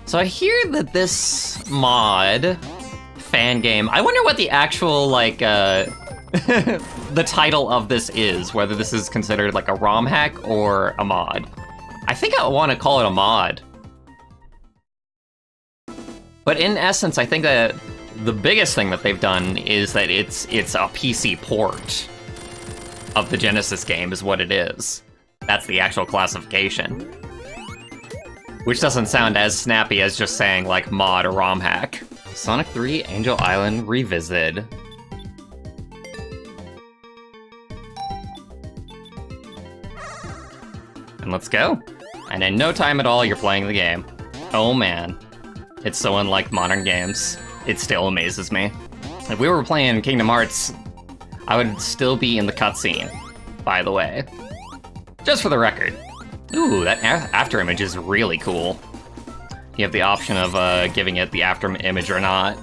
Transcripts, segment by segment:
So I hear that this mod, fan game, I wonder what the actual, like, the title of this is, whether this is considered like a ROM hack or a mod. I think I want to call it a mod. But in essence, I think that the biggest thing that they've done is that it's a PC port of the Genesis game is what it is. That's the actual classification. Which doesn't sound as snappy as just saying like mod or ROM hack. Sonic 3 Angel Island Revisited. And let's go. And in no time at all, you're playing the game. Oh man. It's so unlike modern games. It still amazes me. If we were playing Kingdom Hearts, I would still be in the cutscene, by the way. Just for the record. Ooh, that after image is really cool. You have the option of giving it the after image or not.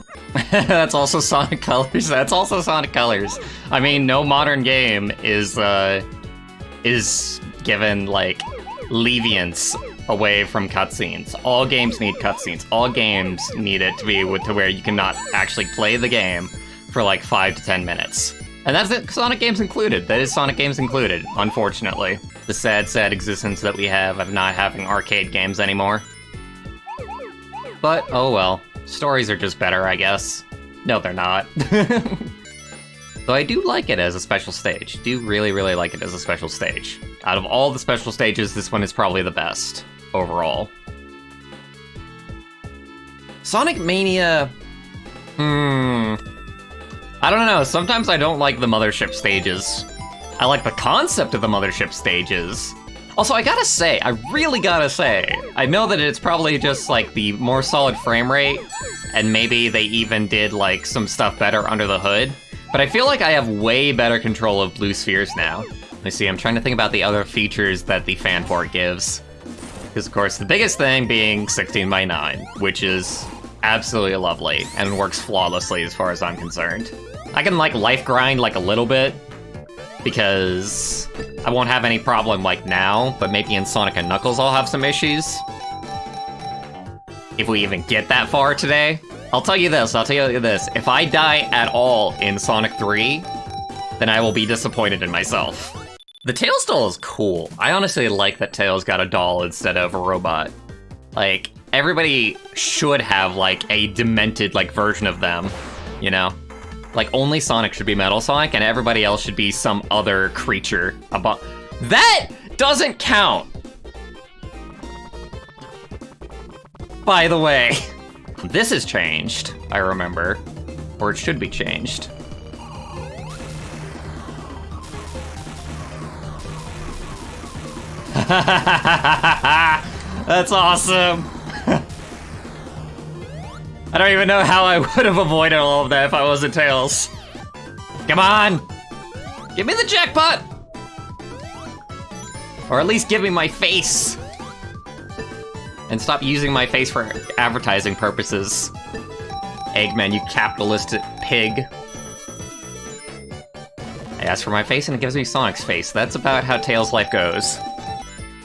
That's also Sonic Colors. That's also Sonic Colors. I mean, no modern game is given, like, leviance away from cutscenes. All games need cutscenes. All games need it to be to where you cannot actually play the game for like 5 to 10 minutes. And that's it, Sonic games included. That is Sonic games included, unfortunately. The sad, sad existence that we have of not having arcade games anymore. But, oh well. Stories are just better, I guess. No, they're not. Though I do like it as a special stage. Do really, really like it as a special stage. Out of all the special stages, this one is probably the best, overall. Sonic Mania... I don't know, sometimes I don't like the Mothership stages. I like the concept of the Mothership stages. Also, I gotta say, I really gotta say, I know that it's probably just like the more solid frame rate, and maybe they even did like some stuff better under the hood, but I feel like I have way better control of blue spheres now. Let me see, I'm trying to think about the other features that the fan port gives. Because of course, the biggest thing being 16:9, which is absolutely lovely, and works flawlessly as far as I'm concerned. I can like life grind like a little bit, because I won't have any problem like now, but maybe in Sonic and Knuckles I'll have some issues. If we even get that far today. I'll tell you this, if I die at all in Sonic 3, then I will be disappointed in myself. The Tails doll is cool. I honestly like that Tails got a doll instead of a robot. Like, everybody should have like a demented like version of them, you know? Like, only Sonic should be Metal Sonic, and everybody else should be some other creature. That doesn't count! By the way, this has changed, I remember. Or it should be changed. That's awesome! I don't even know how I would have avoided all of that if I wasn't Tails. Come on! Give me the jackpot! Or at least give me my face! And stop using my face for advertising purposes. Eggman, you capitalistic pig. I asked for my face and it gives me Sonic's face. That's about how Tails' life goes.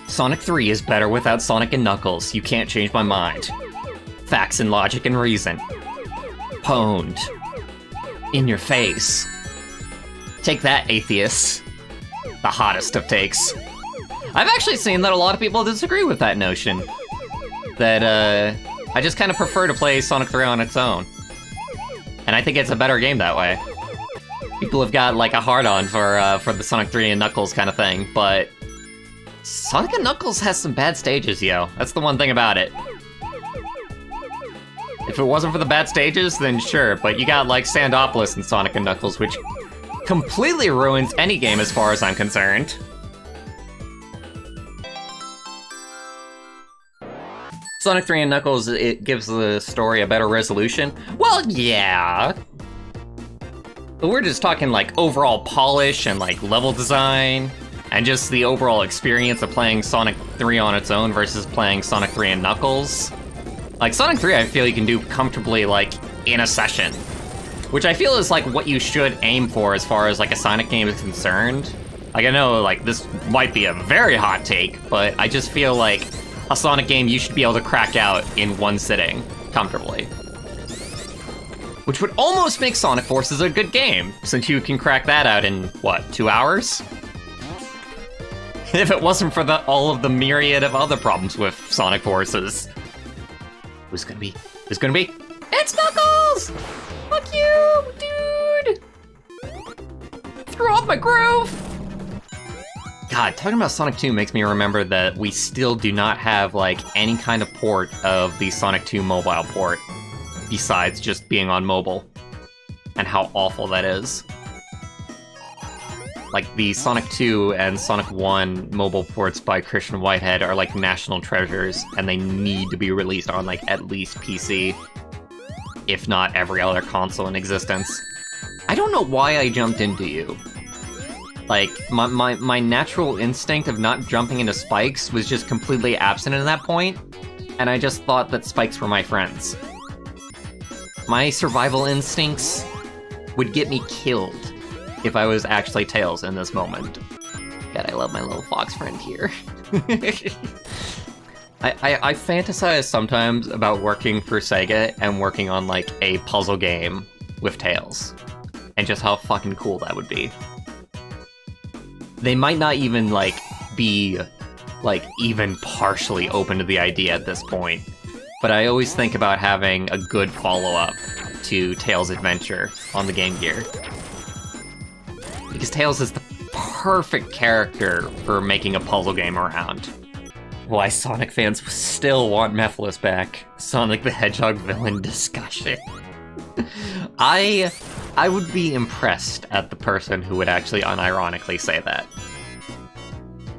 Sonic 3 is better without Sonic and Knuckles. You can't change my mind. Facts and logic and reason. Pwned. In your face. Take that, atheist. The hottest of takes. I've actually seen that a lot of people disagree with that notion. That, I just kind of prefer to play Sonic 3 on its own. And I think it's a better game that way. People have got, like, a hard-on for the Sonic 3 and Knuckles kind of thing, but... Sonic and Knuckles has some bad stages, yo. That's the one thing about it. If it wasn't for the bad stages, then sure, but you got, like, Sandopolis in Sonic and Knuckles, which completely ruins any game as far as I'm concerned. Sonic 3 and Knuckles, it gives the story a better resolution. Well, yeah. But we're just talking, like, overall polish and, like, level design, and just the overall experience of playing Sonic 3 on its own versus playing Sonic 3 and Knuckles. Like, Sonic 3 I feel you can do comfortably, like, in a session. Which I feel is, like, what you should aim for as far as, like, a Sonic game is concerned. Like, I know, like, this might be a very hot take, but I just feel like a Sonic game you should be able to crack out in one sitting, comfortably. Which would almost make Sonic Forces a good game, since you can crack that out in, what, 2 hours? If it wasn't for all of the myriad of other problems with Sonic Forces. Who's gonna be? Who's gonna be? It's Knuckles! Fuck you, dude! Threw off my groove! God, talking about Sonic 2 makes me remember that we still do not have, like, any kind of port of the Sonic 2 mobile port, besides just being on mobile. And how awful that is. Like, the Sonic 2 and Sonic 1 mobile ports by Christian Whitehead are, like, national treasures, and they need to be released on, like, at least PC, if not every other console in existence. I don't know why I jumped into you. Like, my natural instinct of not jumping into spikes was just completely absent at that point, and I just thought that spikes were my friends. My survival instincts would get me killed if I was actually Tails in this moment. God, I love my little fox friend here. I fantasize sometimes about working for Sega and working on, like, a puzzle game with Tails. And just how fucking cool that would be. They might not even, like, be, like, even partially open to the idea at this point. But I always think about having a good follow-up to Tails' Adventure on the Game Gear. Because Tails is the perfect character for making a puzzle game around. Why Sonic fans still want Mephiles back. Sonic the Hedgehog villain discussion. I would be impressed at the person who would actually unironically say that.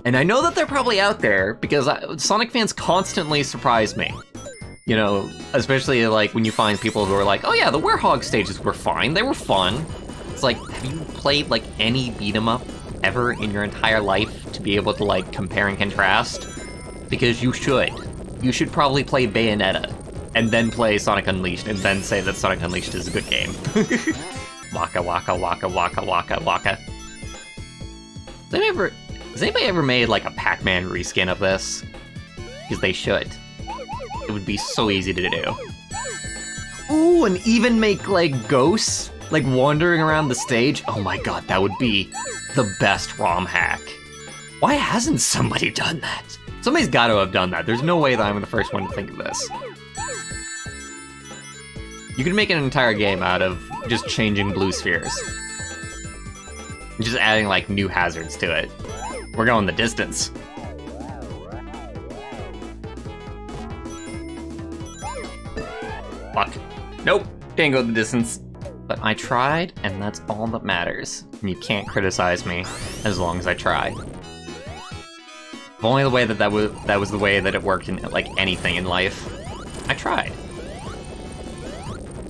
And I know that they're probably out there, because Sonic fans constantly surprise me. You know, especially like when you find people who are like, oh yeah, the Werehog stages were fine, they were fun. It's like, have you played like any beat 'em up ever in your entire life to be able to like compare and contrast? Because you should. You should probably play Bayonetta, and then play Sonic Unleashed, and then say that Sonic Unleashed is a good game. Waka waka waka waka waka waka. Has anybody ever made like a Pac-Man reskin of this? Because they should. It would be so easy to do. Ooh, and even make like ghosts, like wandering around the stage. Oh my god, that would be the best ROM hack. Why hasn't somebody done that? Somebody's got to have done that. There's no way that I'm the first one to think of this. You could make an entire game out of just changing blue spheres. And just adding, like, new hazards to it. We're going the distance. Fuck. Nope, didn't go the distance. But I tried, and that's all that matters. And you can't criticize me as long as I try. If only the way that was the way that it worked in, like, anything in life. I tried.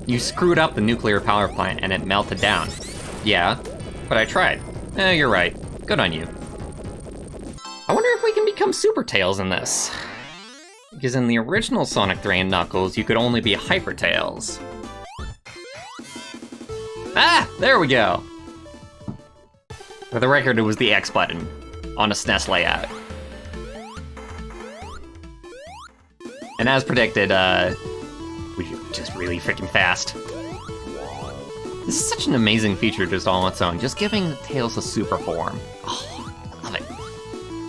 You screwed up the nuclear power plant and it melted down. Yeah, but I tried. You're right. Good on you. I wonder if we can become Super Tails in this. Because in the original Sonic 3 and Knuckles, you could only be Hyper Tails. Ah! There we go! For the record, it was the X button on a SNES layout. And as predicted, we just really freaking fast. This is such an amazing feature just all on its own, just giving Tails a super form. Oh, I love it.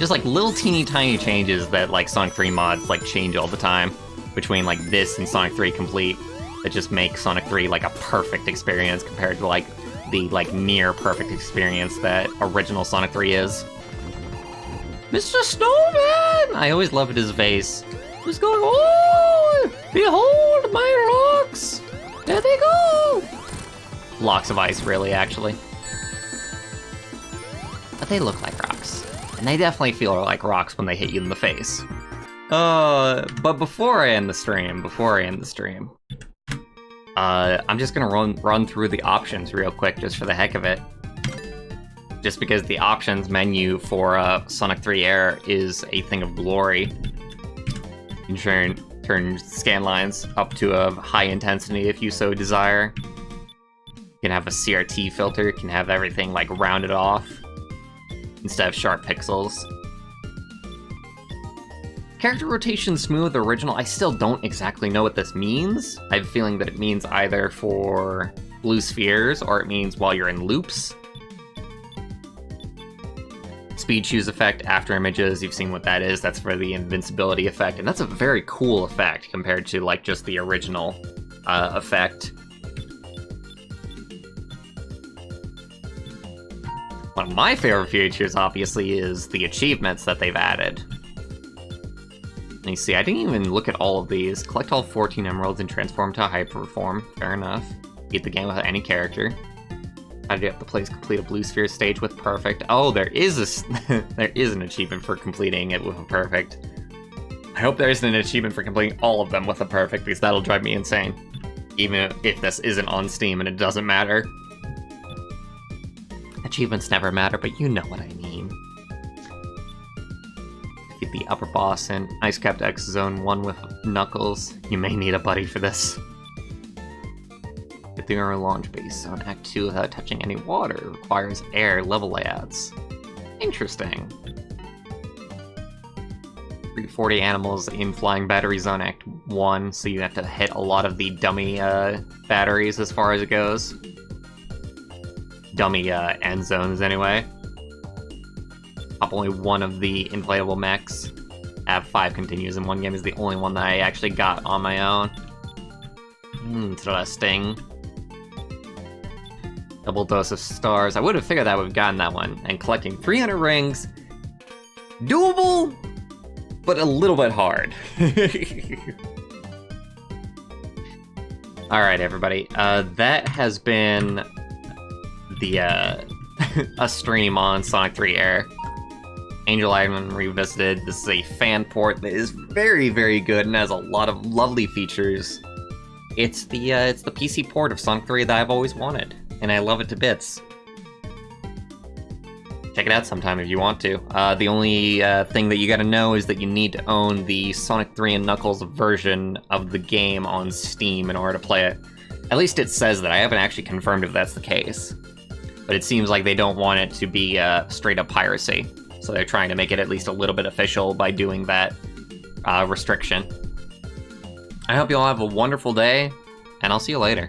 Just like little teeny tiny changes that like Sonic 3 mods like change all the time between like this and Sonic 3 Complete that just make Sonic 3 like a perfect experience compared to like the like near perfect experience that original Sonic 3 is. Mr. Snowman! I always loved his face. Just going, oh, behold my rocks! There they go! Blocks of ice, really, actually. But they look like rocks. And they definitely feel like rocks when they hit you in the face. But before I end the stream, I'm just gonna run through the options real quick, just for the heck of it. Just because the options menu for Sonic 3 Air is a thing of glory. You can turn scan lines up to a high intensity if you so desire. You can have a CRT filter, you can have everything like rounded off instead of sharp pixels. Character rotation smooth original, I still don't exactly know what this means. I have a feeling that it means either for blue spheres or it means while you're in loops. Speed choose effect after images, you've seen what that is. That's for the invincibility effect, and that's a very cool effect compared to like just the original effect. One of my favorite features, obviously, is the achievements that they've added. And you see, I didn't even look at all of these. Collect all 14 emeralds and transform to a hyper form. Fair enough. Beat the game without any character. How do you have to complete a blue sphere stage with perfect? Oh, there is there is an achievement for completing it with a perfect. I hope there isn't an achievement for completing all of them with a perfect, because that'll drive me insane. Even if this isn't on Steam and it doesn't matter. Achievements never matter, but you know what I mean. Get the upper boss in Ice Capped X Zone 1 with Knuckles. You may need a buddy for this. Get the Euro launch base on Act 2 without touching any water. Requires air level layouts. Interesting. 340 animals in Flying Battery Zone Act 1, so you have to hit a lot of the dummy batteries as far as it goes. Dummy end zones, anyway. Pop only one of the inflatable mechs. Have 5 continues in one game is the only one that I actually got on my own. Interesting. Double dose of stars. I would have figured I would have gotten that one. And collecting 300 rings. Doable, but a little bit hard. Alright, everybody. That has been the a stream on Sonic 3 Air. Angel Island Revisited. This is a fan port that is very, very good and has a lot of lovely features. It's the PC port of Sonic 3 that I've always wanted, and I love it to bits. Check it out sometime if you want to. The only thing that you gotta know is that you need to own the Sonic 3 and Knuckles version of the game on Steam in order to play it. At least it says that. I haven't actually confirmed if that's the case. But it seems like they don't want it to be straight up piracy. So they're trying to make it at least a little bit official by doing that restriction. I hope you all have a wonderful day, and I'll see you later.